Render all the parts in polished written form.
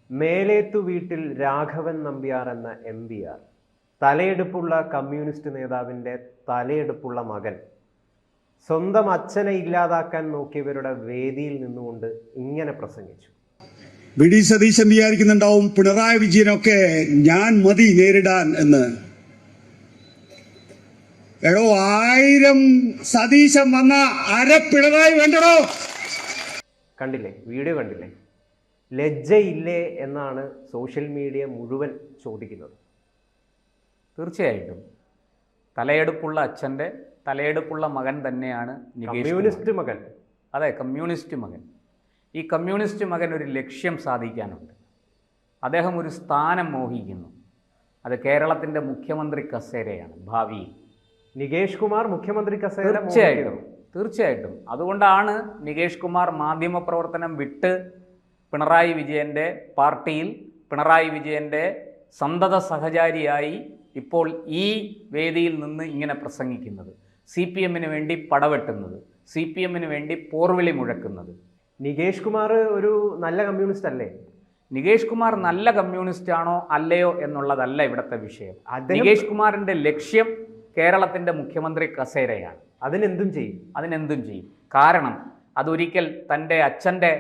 മേലേത്തു വീട്ടിൽ രാഘവൻ നമ്പ്യാർ എന്ന MBR, തലയെടുപ്പുള്ള communist നേതാവിൻ്റെ തലയെടുപ്പുള്ള മകൻ, സ്വന്തം അച്ഛനെ ഇല്ലാതാക്കാൻ നോക്കിയവരുടെ വേദിയിൽ നിന്നുകൊണ്ട് ഇങ്ങനെ പ്രസംഗിച്ചു. വി ഡി സതീശൻ വിചാരിക്കുന്നുണ്ടാവും പിണറായി വിജയനൊക്കെ ഞാൻ മതി നേരിടാൻ എന്ന്. എടോ, 1000 സതീശൻ വന്ന അര പിണറായി വേണ്ടടോ. കണ്ടില്ലേ, വീഡിയോ കണ്ടില്ലേ? ലജ്ജയില്ലേ എന്നാണ് സോഷ്യൽ മീഡിയ മുഴുവൻ ചോദിക്കുന്നത്. തീർച്ചയായിട്ടും തലയെടുപ്പുള്ള അച്ഛൻ്റെ തലയെടുപ്പുള്ള മകൻ തന്നെയാണ് കമ്മ്യൂണിസ്റ്റ് മകൻ. അതെ, കമ്മ്യൂണിസ്റ്റ് മകൻ. ഈ കമ്മ്യൂണിസ്റ്റ് മകൻ ഒരു ലക്ഷ്യം സാധിക്കാനുണ്ട്. അദ്ദേഹം ഒരു സ്ഥാനം മോഹിക്കുന്നു. അത് കേരളത്തിൻ്റെ മുഖ്യമന്ത്രി കസേരയാണ് ഭാവിയിൽ. നികേഷ് കുമാർ മുഖ്യമന്ത്രി കസേര. തീർച്ചയായിട്ടും അതുകൊണ്ടാണ് നികേഷ് കുമാർ മാധ്യമപ്രവർത്തനം വിട്ട് പിണറായി വിജയൻ്റെ പാർട്ടിയിൽ പിണറായി വിജയൻ്റെ സന്തത സഹചാരിയായി ഇപ്പോൾ ഈ വേദിയിൽ നിന്ന് ഇങ്ങനെ പ്രസംഗിക്കുന്നത്, CPM വേണ്ടി പടവെട്ടുന്നത്, CPM വേണ്ടി പോർവിളി മുഴക്കുന്നത്. നികേഷ് കുമാർ ഒരു നല്ല കമ്മ്യൂണിസ്റ്റ് അല്ലേ? നികേഷ് കുമാർ നല്ല കമ്മ്യൂണിസ്റ്റ് ആണോ അല്ലയോ എന്നുള്ളതല്ല ഇവിടുത്തെ വിഷയം. നികേഷ് കുമാറിൻ്റെ ലക്ഷ്യം കേരളത്തിൻ്റെ മുഖ്യമന്ത്രി കസേരയാണ്. അതിനെന്തും ചെയ്യും. കാരണം അതൊരിക്കൽ തൻ്റെ അച്ഛൻ്റെ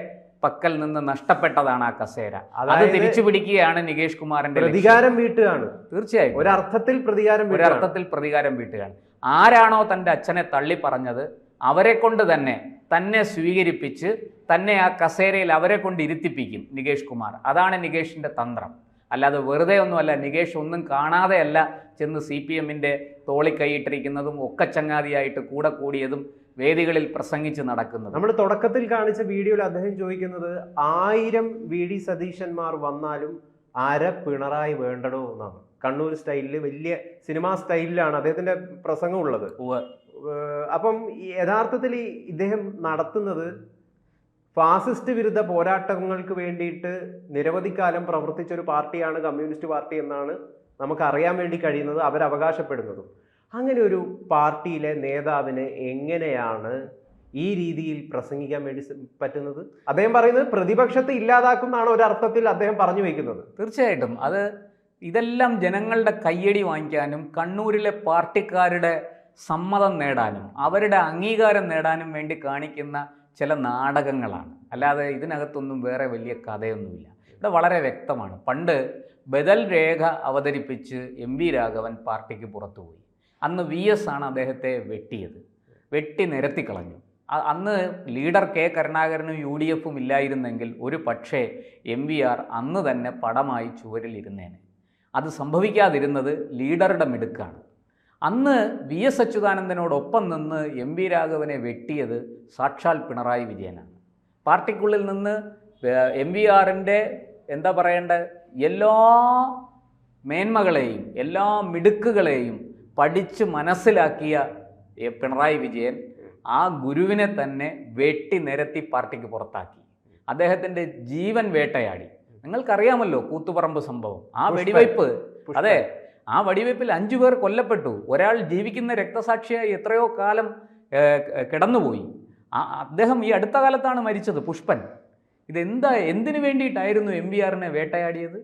പക്കൽ നിന്ന് നഷ്ടപ്പെട്ടതാണ് ആ കസേര. അത് തിരിച്ചു പിടിക്കുകയാണ് നികേഷ് കുമാറിന്റെ പ്രതികാരം വീട്ടുകയാണ്. തീർച്ചയായും ഒരർത്ഥത്തിൽ പ്രതികാരം വീട്ടുകയാണ്. ആരാണോ തൻ്റെ അച്ഛനെ തള്ളി പറഞ്ഞത് അവരെ കൊണ്ട് തന്നെ സ്വീകരിപ്പിച്ച് തന്നെ ആ കസേരയിൽ അവരെ കൊണ്ട് ഇരുത്തിപ്പിക്കും നികേഷ് കുമാർ. അതാണ് നികേഷിൻ്റെ തന്ത്രം. അല്ലാതെ വെറുതെ ഒന്നുമല്ല. നികേഷ് ഒന്നും കാണാതെയല്ല ചെന്ന് CPM തോളിക്കൈയിട്ടിരിക്കുന്നതും ഒക്കച്ചങ്ങാതിയായിട്ട് കൂടെ കൂടിയതും വേദികളിൽ പ്രസംഗിച്ച് നടക്കുന്നത്. നമ്മൾ തുടക്കത്തിൽ കാണിച്ച വീഡിയോയിൽ അദ്ദേഹം ചോദിക്കുന്നത് 1000 VD സതീശന്മാർ വന്നാലും അര പിണറായി വേണ്ടടോ എന്നാണ്. കണ്ണൂർ സ്റ്റൈലിൽ, വലിയ സിനിമാ സ്റ്റൈലിലാണ് അദ്ദേഹത്തിന്റെ പ്രസംഗം ഉള്ളത്. അപ്പം യഥാർത്ഥത്തിൽ ഇദ്ദേഹം നടത്തുന്നത് ഫാസിസ്റ്റ് വിരുദ്ധ പോരാട്ടങ്ങൾക്ക് വേണ്ടിയിട്ട് നിരവധി കാലം പ്രവർത്തിച്ച ഒരു പാർട്ടിയാണ് കമ്മ്യൂണിസ്റ്റ് പാർട്ടി എന്നാണ് നമുക്ക് അറിയാൻ വേണ്ടി കഴിയുന്നത്, അവരവകാശപ്പെടുന്നതും. അങ്ങനെ ഒരു പാർട്ടിയിലെ നേതാവിന് എങ്ങനെയാണ് ഈ രീതിയിൽ പ്രസംഗിക്കാൻ വേണ്ടി പറ്റുന്നത്? അദ്ദേഹം പറയുന്നത് പ്രതിപക്ഷത്തെ ഇല്ലാതാക്കുന്നതാണ് ഒരർത്ഥത്തിൽ അദ്ദേഹം പറഞ്ഞു വയ്ക്കുന്നത്. തീർച്ചയായിട്ടും ഇതെല്ലാം ജനങ്ങളുടെ കയ്യടി വാങ്ങിക്കാനും കണ്ണൂരിലെ പാർട്ടിക്കാരുടെ സമ്മതം നേടാനും അവരുടെ അംഗീകാരം നേടാനും വേണ്ടി കാണിക്കുന്ന ചില നാടകങ്ങളാണ്. അല്ലാതെ ഇതിനകത്തൊന്നും വേറെ വലിയ കഥയൊന്നുമില്ല. ഇവിടെ വളരെ വ്യക്തമാണ്. പണ്ട് ബദൽ രേഖ അവതരിപ്പിച്ച് MV രാഘവൻ പാർട്ടിക്ക് പുറത്തുപോയി. അന്ന് VS ആണ് അദ്ദേഹത്തെ വെട്ടി നിരത്തിക്കളഞ്ഞു. അന്ന് ലീഡർ K കരുണാകരനും UDF ഇല്ലായിരുന്നെങ്കിൽ ഒരു പക്ഷേ MVR അന്ന് തന്നെ പടമായി ചുവരിൽ ഇരുന്നേനെ. അത് സംഭവിക്കാതിരുന്നത് ലീഡറുടെ മിടുക്കാണ്. അന്ന് VS അച്യുതാനന്ദനോടൊപ്പം നിന്ന് MV രാഘവനെ വെട്ടിയത് സാക്ഷാൽ പിണറായി വിജയനാണ്. പാർട്ടിക്കുള്ളിൽ നിന്ന് MVRൻ്റെ എന്താ പറയേണ്ട എല്ലാ മേന്മകളെയും എല്ലാ മിടുക്കുകളെയും പഠിച്ച് മനസ്സിലാക്കിയ പിണറായി വിജയൻ ആ ഗുരുവിനെ തന്നെ വെട്ടി നിരത്തി പാർട്ടിക്ക് പുറത്താക്കി. അദ്ദേഹത്തിൻ്റെ ജീവൻ വേട്ടയാടി. നിങ്ങൾക്കറിയാമല്ലോ കൂത്തുപറമ്പ് സംഭവം, ആ വെടിവയ്പ്. അതെ, ആ വെടിവയ്പിൽ 5 പേർ കൊല്ലപ്പെട്ടു. ഒരാൾ ജീവിക്കുന്ന രക്തസാക്ഷിയായി എത്രയോ കാലം കിടന്നുപോയി. അദ്ദേഹം ഈ അടുത്ത കാലത്താണ് മരിച്ചത്, പുഷ്പൻ. എന്തിനു വേണ്ടിയിട്ടായിരുന്നു MVRനെ വേട്ടയാടിയത്?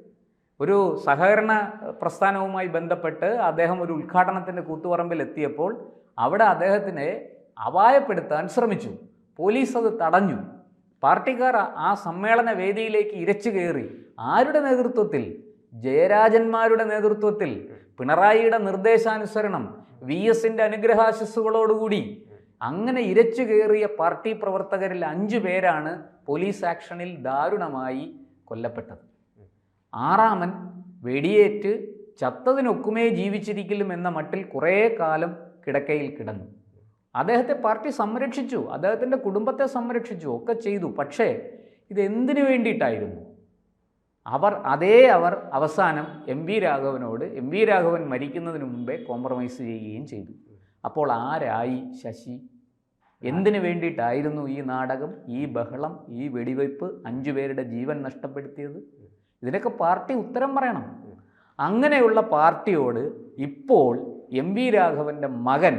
ഒരു സഹകരണ പ്രസ്ഥാനവുമായി ബന്ധപ്പെട്ട് അദ്ദേഹം ഒരു ഉദ്ഘാടനത്തിൻ്റെ കൂത്തുപറമ്പിൽ എത്തിയപ്പോൾ അവിടെ അദ്ദേഹത്തിനെ അപായപ്പെടുത്താൻ ശ്രമിച്ചു. പോലീസ് അത് തടഞ്ഞു. പാർട്ടിക്കാർ ആ സമ്മേളന വേദിയിലേക്ക് ഇരച്ചു കയറി. ആരുടെ നേതൃത്വത്തിൽ? ജയരാജന്മാരുടെ നേതൃത്വത്തിൽ. പിണറായിയുടെ നിർദ്ദേശാനുസരണം, VSൻ്റെ അനുഗ്രഹാശിസ്സുകളോടുകൂടി അങ്ങനെ ഇരച്ചു കയറിയ പാർട്ടി പ്രവർത്തകരിൽ 5 പേരാണ് പോലീസ് ആക്ഷനിൽ ദാരുണമായി കൊല്ലപ്പെട്ടത്. 6ാമൻ വെടിയേറ്റ് ചത്തതിനൊക്കുമേ ജീവിച്ചിരിക്കലും എന്ന മട്ടിൽ കുറേ കാലം കിടക്കയിൽ കിടന്നു. അദ്ദേഹത്തെ പാർട്ടി സംരക്ഷിച്ചു, അദ്ദേഹത്തിൻ്റെ കുടുംബത്തെ സംരക്ഷിച്ചു, ഒക്കെ ചെയ്തു. പക്ഷേ ഇതെന്തിനു വേണ്ടിയിട്ടായിരുന്നു? അവർ അവസാനം MV രാഘവനോട് MV രാഘവൻ മരിക്കുന്നതിന് മുമ്പേ കോംപ്രമൈസ് ചെയ്യുകയും ചെയ്തു. അപ്പോൾ ആരായി ശശി? എന്തിനു വേണ്ടിയിട്ടായിരുന്നു ഈ നാടകം, ഈ ബഹളം, ഈ വെടിവയ്പ്, 5 പേരുടെ ജീവൻ നഷ്ടപ്പെടുത്തിയത്? ഇതിനൊക്കെ പാർട്ടി ഉത്തരം പറയണം. അങ്ങനെയുള്ള പാർട്ടിയോട് ഇപ്പോൾ MV രാഘവൻ്റെ മകൻ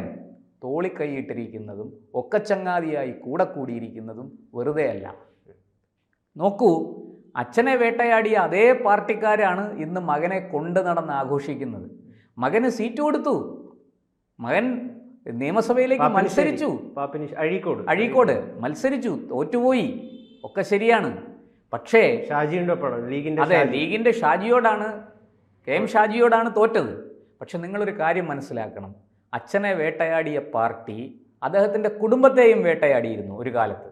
തോളിക്കൈയിട്ടിരിക്കുന്നതും ഒക്കച്ചങ്ങാതിയായി കൂടെ കൂടിയിരിക്കുന്നതും വെറുതെ അല്ല. നോക്കൂ, അച്ഛനെ വേട്ടയാടിയ അതേ പാർട്ടിക്കാരാണ് ഇന്ന് മകനെ കൊണ്ടു നടന്ന് ആഘോഷിക്കുന്നത്. മകന് സീറ്റ് കൊടുത്തു, മകൻ നിയമസഭയിലേക്ക് മത്സരിച്ചു, അഴീക്കോട് മത്സരിച്ചു, തോറ്റുപോയി, ഒക്കെ ശരിയാണ്. പക്ഷേ അതെ, ലീഗിൻ്റെ ഷാജിയോടാണ്, KM ഷാജിയോടാണ് തോറ്റത്. പക്ഷെ നിങ്ങളൊരു കാര്യം മനസ്സിലാക്കണം, അച്ഛനെ വേട്ടയാടിയ പാർട്ടി അദ്ദേഹത്തിൻ്റെ കുടുംബത്തെയും വേട്ടയാടിയിരുന്നു ഒരു കാലത്ത്.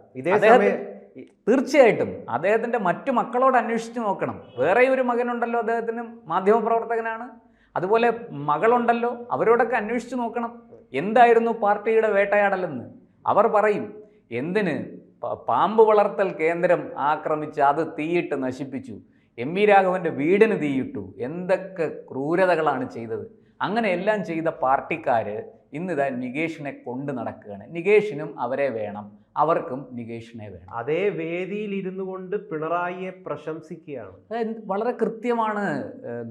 തീർച്ചയായിട്ടും അദ്ദേഹത്തിൻ്റെ മറ്റു മക്കളോട് അന്വേഷിച്ച് നോക്കണം. വേറെ ഒരു മകനുണ്ടല്ലോ, അദ്ദേഹത്തിന് മാധ്യമപ്രവർത്തകനാണ്, അതുപോലെ മകളുണ്ടല്ലോ, അവരോടൊക്കെ അന്വേഷിച്ച് നോക്കണം എന്തായിരുന്നു പാർട്ടിയുടെ വേട്ടയാടലെന്ന്. അവർ പറയും എന്തിന് പാമ്പ് വളർത്തൽ കേന്ദ്രം ആക്രമിച്ച് അത് തീയിട്ട് നശിപ്പിച്ചു, MV രാഘവൻ്റെ വീടിന് തീയിട്ടു, എന്തൊക്കെ ക്രൂരതകളാണ് ചെയ്തത്. അങ്ങനെ എല്ലാം ചെയ്ത പാർട്ടിക്കാർ ഇന്നിതാ നികേഷിനെ കൊണ്ട് നടക്കുകയാണ്. നികേഷിനും അവരെ വേണം, അവർക്കും നികേഷിനെ വേണം. അതേ വേദിയിൽ ഇരുന്നു കൊണ്ട് പിണറായിയെ പ്രശംസിക്കുകയാണ്. വളരെ കൃത്യമാണ്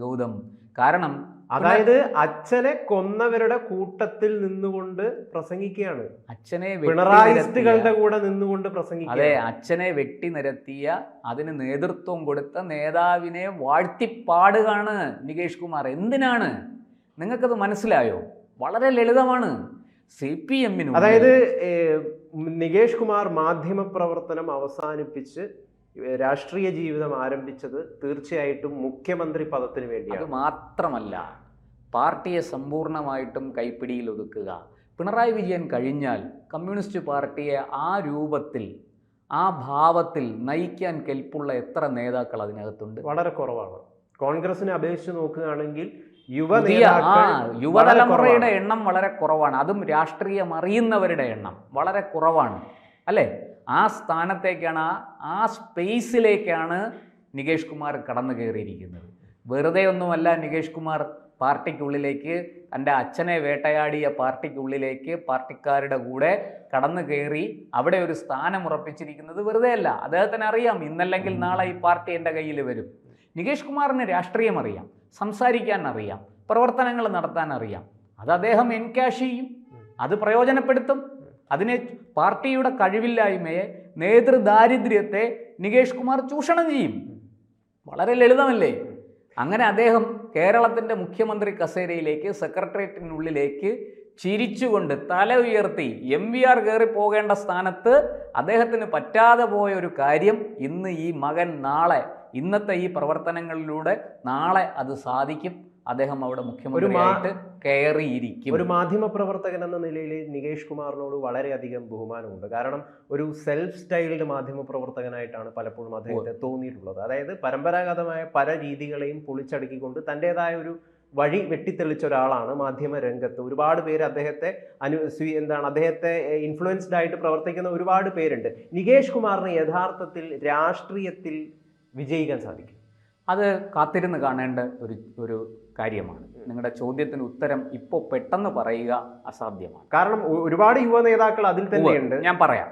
ഗൗതം. കാരണം അതായത് അച്ഛനെ കൊന്നവരുടെ കൂട്ടത്തിൽ നിന്നുകൊണ്ട് പ്രസംഗിക്കുകയാണ്, അച്ഛനെ പിണറായിസ്റ്റുകളുടെ കൂടെ നിന്നുകൊണ്ട് പ്രസംഗിക്കുക. അതെ, അച്ഛനെ വെട്ടി നിരത്തിയ, അതിന് നേതൃത്വം കൊടുത്ത നേതാവിനെ വാഴ്ത്തിപ്പാടുകയാണ് നികേഷ് കുമാർ. എന്തിനാണ്? നിങ്ങൾക്കത് മനസ്സിലായോ? വളരെ ലളിതമാണ്. CPM, അതായത് നികേഷ് കുമാർ മാധ്യമപ്രവർത്തനം അവസാനിപ്പിച്ച് രാഷ്ട്രീയ ജീവിതം ആരംഭിച്ചത് തീർച്ചയായിട്ടും മുഖ്യമന്ത്രി പദത്തിന് വേണ്ടിയാണ്. അത് മാത്രമല്ല, പാർട്ടിയെ സമ്പൂർണ്ണമായിട്ടും കൈപ്പിടിയിൽ ഒതുക്കുക. പിണറായി വിജയൻ കഴിഞ്ഞാൽ കമ്മ്യൂണിസ്റ്റ് പാർട്ടിയെ ആ രൂപത്തിൽ, ആ ഭാവത്തിൽ നയിക്കാൻ കെൽപ്പുള്ള എത്ര നേതാക്കൾ അതിനകത്തുണ്ട്? വളരെ കുറവാണ്. കോൺഗ്രസിനെ അപേക്ഷിച്ച് നോക്കുകയാണെങ്കിൽ യുവതലമുറയുടെ എണ്ണം വളരെ കുറവാണ്. അതും രാഷ്ട്രീയം അറിയുന്നവരുടെ എണ്ണം വളരെ കുറവാണ്, അല്ലേ? ആ സ്ഥാനത്തേക്കാണ്, ആ സ്പേസിലേക്കാണ് നികേഷ് കുമാർ കടന്നു കയറിയിരിക്കുന്നത്. വെറുതെ ഒന്നുമല്ല നികേഷ് കുമാർ പാർട്ടിക്കുള്ളിലേക്ക്, തൻ്റെ അച്ഛനെ വേട്ടയാടിയ പാർട്ടിക്കുള്ളിലേക്ക് പാർട്ടിക്കാരുടെ കൂടെ കടന്നു കയറി അവിടെ ഒരു സ്ഥാനം ഉറപ്പിച്ചിരിക്കുന്നത് വെറുതെ അല്ല. അദ്ദേഹത്തിന് അറിയാം ഇന്നല്ലെങ്കിൽ നാളെ ഈ പാർട്ടി എൻ്റെ കയ്യിൽ വരും. നികേഷ് കുമാറിന് രാഷ്ട്രീയം അറിയാം, സംസാരിക്കാൻ അറിയാം, പ്രവർത്തനങ്ങൾ നടത്താൻ അറിയാം. അത് അദ്ദേഹം എൻകാഷ് ചെയ്യും, അത് പ്രയോജനപ്പെടുത്തും. അതിനെ പാർട്ടിയുടെ കഴിവില്ലായ്മയെ, നേതൃദാരിദ്ര്യത്തെ നികേഷ് കുമാർ ചൂഷണം ചെയ്യും. വളരെ ലളിതമല്ലേ? അങ്ങനെ അദ്ദേഹം കേരളത്തിൻ്റെ മുഖ്യമന്ത്രി കസേരയിലേക്ക്, സെക്രട്ടേറിയറ്റിനുള്ളിലേക്ക് ചിരിച്ചുകൊണ്ട് തല ഉയർത്തി MVR കയറി പോകേണ്ട സ്ഥാനത്ത് അദ്ദേഹത്തിന് പറ്റാതെ പോയ ഒരു കാര്യം ഇന്ന് ഈ മകൻ നാളെ, ഇന്നത്തെ ഈ പ്രവർത്തനങ്ങളിലൂടെ നാളെ അത് സാധിക്കും. അദ്ദേഹം അവിടെ മുഖ്യമന്ത്രിയായിട്ട് കയറിയിരിക്കും. ഒരു മാധ്യമപ്രവർത്തകൻ എന്ന നിലയിൽ നികേഷ് കുമാറിനോട് വളരെയധികം ബഹുമാനമുണ്ട്. കാരണം ഒരു സെൽഫ് സ്റ്റൈൽഡ് മാധ്യമപ്രവർത്തകനായിട്ടാണ് പലപ്പോഴും അദ്ദേഹത്തെ തോന്നിയിട്ടുള്ളത്. അതായത് പരമ്പരാഗതമായ പല രീതികളെയും പൊളിച്ചടുക്കിക്കൊണ്ട് തൻ്റെതായ ഒരു വഴി വെട്ടിത്തെളിച്ച ഒരാളാണ് മാധ്യമ രംഗത്ത്. ഒരുപാട് പേര് അദ്ദേഹത്തെ അദ്ദേഹത്തെ ഇൻഫ്ലുവൻസ്ഡ് ആയിട്ട് പ്രവർത്തിക്കുന്ന ഒരുപാട് പേരുണ്ട്. നികേഷ് കുമാറിന് യഥാർത്ഥത്തിൽ രാഷ്ട്രീയത്തിൽ വിജയിക്കാൻ സാധിക്കും? അത് കാത്തിരുന്ന് കാണേണ്ട ഒരു കാര്യമാണ്. നിങ്ങളുടെ ചോദ്യത്തിന് ഉത്തരം ഇപ്പോൾ പെട്ടെന്ന് പറയുക അസാധ്യമാണ്. കാരണം ഒരുപാട് യുവ നേതാക്കൾ അതിൽ തന്നെയുണ്ട്. ഞാൻ പറയാം.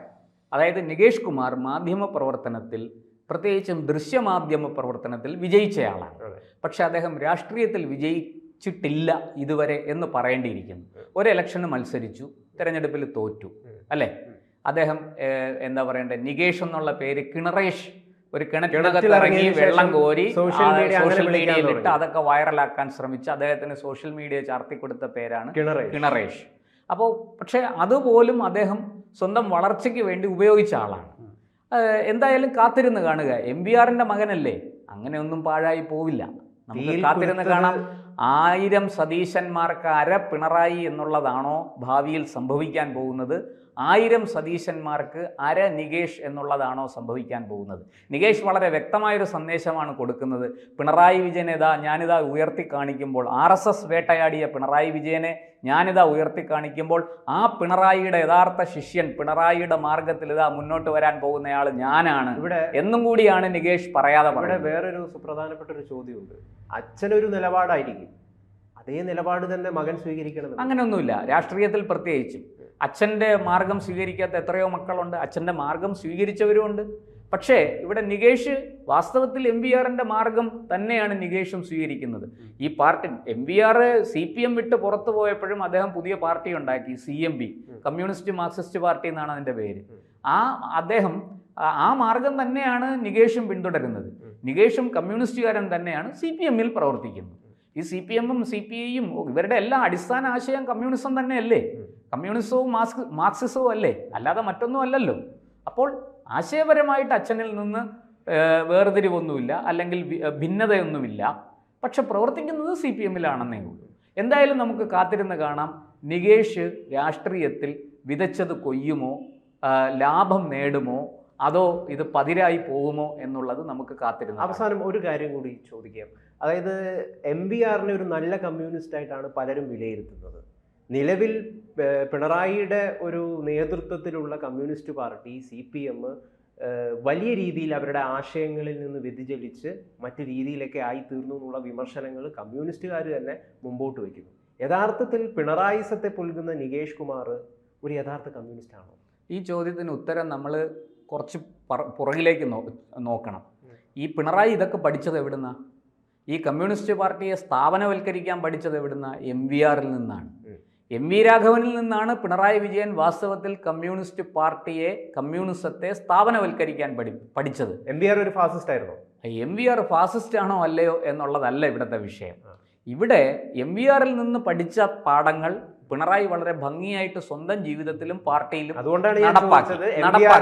അതായത് നികേഷ് കുമാർ മാധ്യമ പ്രവർത്തനത്തിൽ, പ്രത്യേകിച്ചും ദൃശ്യമാധ്യമ പ്രവർത്തനത്തിൽ വിജയിച്ചയാളാണ്. പക്ഷെ അദ്ദേഹം രാഷ്ട്രീയത്തിൽ വിജയിച്ചിട്ടില്ല ഇതുവരെ എന്ന് പറയേണ്ടിയിരിക്കുന്നു. ഒരു ഇലക്ഷന് മത്സരിച്ചു, തിരഞ്ഞെടുപ്പിൽ തോറ്റു, അല്ലേ? അദ്ദേഹം എന്താ പറയണ്ടേ, നികേഷ് എന്നുള്ള പേര് കിണറേഷ്, ഒരു കിണറ്റിറങ്ങി വെള്ളം കോരി സോഷ്യൽ മീഡിയയിലിട്ട് അതൊക്കെ വൈറലാക്കാൻ ശ്രമിച്ച് അദ്ദേഹത്തിന് സോഷ്യൽ മീഡിയ ചാർത്തി കൊടുത്ത പേരാണ് കിണറേഷ്. അപ്പോൾ പക്ഷേ അതുപോലും അദ്ദേഹം സ്വന്തം വളർച്ചയ്ക്ക് വേണ്ടി ഉപയോഗിച്ച ആളാണ്. എന്തായാലും കാത്തിരുന്ന് കാണുക. MVRന്റെ മകനല്ലേ, അങ്ങനെയൊന്നും പാഴായി പോവില്ല. നമുക്ക് കാത്തിരുന്ന് കാണാം. 1000 സതീശന്മാർക്ക് അര പിണറായി എന്നുള്ളതാണോ ഭാവിയിൽ സംഭവിക്കാൻ പോകുന്നത്? 1000 സതീശന്മാർക്ക് അര നികേഷ് എന്നുള്ളതാണോ സംഭവിക്കാൻ പോകുന്നത്? നികേഷ് വളരെ വ്യക്തമായൊരു സന്ദേശമാണ് കൊടുക്കുന്നത്. പിണറായി വിജയനെ ഞാനിതാ ഉയർത്തി കാണിക്കുമ്പോൾ, RSS വേട്ടയാടിയ പിണറായി വിജയനെ ഞാനിതാ ഉയർത്തി കാണിക്കുമ്പോൾ, ആ പിണറായിയുടെ യഥാർത്ഥ ശിഷ്യൻ, പിണറായിയുടെ മാർഗത്തിൽ മുന്നോട്ട് വരാൻ പോകുന്നയാൾ ഞാനാണ് എന്നും കൂടിയാണ് നികേഷ് പറയാതെ പറയുന്നത്. വേറൊരു സുപ്രധാനപ്പെട്ട ഒരു ചോദ്യമുണ്ട്. അച്ഛനൊരു നിലപാടായിരിക്കും, അതേ നിലപാട് തന്നെ മകൻ സ്വീകരിക്കണം? അങ്ങനെയൊന്നുമില്ല. രാഷ്ട്രീയത്തിൽ പ്രത്യേകിച്ചും അച്ഛൻ്റെ മാർഗം സ്വീകരിക്കാത്ത എത്രയോ മക്കളുണ്ട്, അച്ഛൻ്റെ മാർഗം സ്വീകരിച്ചവരുമുണ്ട്. പക്ഷേ ഇവിടെ നികേഷ് വാസ്തവത്തിൽ MVRന്റെ മാർഗം തന്നെയാണ് നികേഷും സ്വീകരിക്കുന്നത്. ഈ പാർട്ടി MVR CPM വിട്ട് പുറത്തു പോയപ്പോഴും അദ്ദേഹം പുതിയ പാർട്ടി ഉണ്ടാക്കി, CMP, കമ്മ്യൂണിസ്റ്റ് മാർക്സിസ്റ്റ് പാർട്ടി എന്നാണ് അതിൻ്റെ പേര്. അദ്ദേഹം ആ മാർഗം തന്നെയാണ് നികേഷും പിന്തുടരുന്നത്. നികേഷും കമ്മ്യൂണിസ്റ്റുകാരൻ തന്നെയാണ് CPM-ൽ പ്രവർത്തിക്കുന്നത്. ഈ CPM-ഉം CPI-യും ഇവരുടെ എല്ലാ അടിസ്ഥാന ആശയം കമ്മ്യൂണിസം തന്നെയല്ലേ? കമ്മ്യൂണിസവും മാർക്സിസവും അല്ലേ? അല്ലാതെ മറ്റൊന്നും അല്ലല്ലോ. അപ്പോൾ ആശയപരമായിട്ട് അച്ഛനിൽ നിന്ന് വേർതിരിവൊന്നുമില്ല, അല്ലെങ്കിൽ ഭിന്നതയൊന്നുമില്ല. പക്ഷെ പ്രവർത്തിക്കുന്നത് CPM-ലാണെന്നേ ഉള്ളൂ. എന്തായാലും നമുക്ക് കാത്തിരുന്ന് കാണാം നികേഷ് രാഷ്ട്രീയത്തിൽ വിതച്ചത് കൊയ്യുമോ, ലാഭം നേടുമോ, അതോ ഇത് പതിരായി പോകുമോ എന്നുള്ളത് നമുക്ക് കാത്തിരുന്നു. അവസാനം ഒരു കാര്യം കൂടി ചോദിക്കാം. അതായത് MVRനെ ഒരു നല്ല കമ്മ്യൂണിസ്റ്റ് ആയിട്ടാണ് പലരും വിലയിരുത്തുന്നത്. നിലവിൽ പിണറായിയുടെ ഒരു നേതൃത്വത്തിലുള്ള കമ്മ്യൂണിസ്റ്റ് പാർട്ടി CPM വലിയ രീതിയിൽ അവരുടെ ആശയങ്ങളിൽ നിന്ന് വ്യതിചലിച്ച് മറ്റു രീതിയിലൊക്കെ ആയിത്തീർന്നു എന്നുള്ള വിമർശനങ്ങൾ കമ്മ്യൂണിസ്റ്റുകാർ തന്നെ മുമ്പോട്ട് വയ്ക്കുന്നു. യഥാർത്ഥത്തിൽ പിണറായിസത്തെ പുൽകുന്ന നികേഷ് കുമാർ ഒരു യഥാർത്ഥ കമ്മ്യൂണിസ്റ്റ് ആണോ? ഈ ചോദ്യത്തിന് ഉത്തരം നമ്മൾ കുറച്ച് പുറകിലേക്ക് നോക്കണം. ഈ പിണറായി ഇതൊക്കെ പഠിച്ചത് എവിടുന്നാ? ഈ കമ്മ്യൂണിസ്റ്റ് പാർട്ടിയെ സ്ഥാപനവൽക്കരിക്കാൻ പഠിച്ചത് എവിടുന്നാ? MVRൽ നിന്നാണ്. MV രാഘവനിൽ നിന്നാണ് പിണറായി വിജയൻ വാസ്തവത്തിൽ കമ്മ്യൂണിസ്റ്റ് പാർട്ടിയെ, കമ്മ്യൂണിസത്തെ സ്ഥാപനവൽക്കരിക്കാൻ പഠിച്ചത്. MVR ഒരു ഫാസിസ്റ്റ് ആയിരുന്നോ? MVR ഫാസിസ്റ്റ് ആണോ അല്ലയോ എന്നുള്ളതല്ല ഇവിടുത്തെ വിഷയം. ഇവിടെ MVRൽ നിന്ന് പഠിച്ച പാഠങ്ങൾ പിണറായി വളരെ ഭംഗിയായിട്ട് സ്വന്തം ജീവിതത്തിലും പാർട്ടിയിലും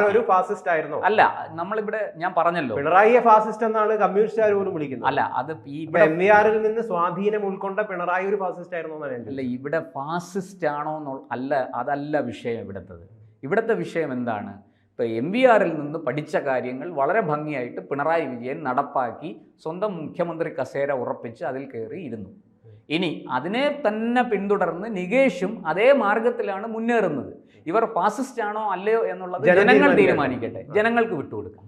ഒരു ഫാസിസ്റ്റ് ആയിരുന്നോ? അല്ല, നമ്മളിവിടെ ഞാൻ പറഞ്ഞല്ലോ പിണറായിയെ ഫാസിസ്റ്റ് എന്നാണ് കമ്മ്യൂണിസ്റ്റുകാർ പോലും വിളിക്കുന്നത്. അല്ല, അത് MVRൽ നിന്ന് സ്വാധീനം ഉൾക്കൊണ്ട പിണറായി ഒരു ഫാസിസ്റ്റ് ആയിരുന്നോ? അല്ല, ഇവിടെ ഫാസിസ്റ്റ് ആണോ അല്ല, അതല്ല വിഷയം. ഇവിടുത്തെ വിഷയം എന്താണ്? ഇപ്പോൾ MVRൽ നിന്ന് പഠിച്ച കാര്യങ്ങൾ വളരെ ഭംഗിയായിട്ട് പിണറായി വിജയൻ നടപ്പാക്കി സ്വന്തം മുഖ്യമന്ത്രി കസേര ഉറപ്പിച്ച് അതിൽ കയറി ഇരുന്നു. ഇനി അതിനെ തന്നെ പിന്തുടർന്ന് നികേഷും അതേ മാർഗത്തിലാണ് മുന്നേറുന്നത്. ഇവർ ഫാസിസ്റ്റ് ആണോ അല്ലയോ എന്നുള്ളത് ജനങ്ങൾ തീരുമാനിക്കട്ടെ, ജനങ്ങൾക്ക് വിട്ടുകൊടുക്കാം.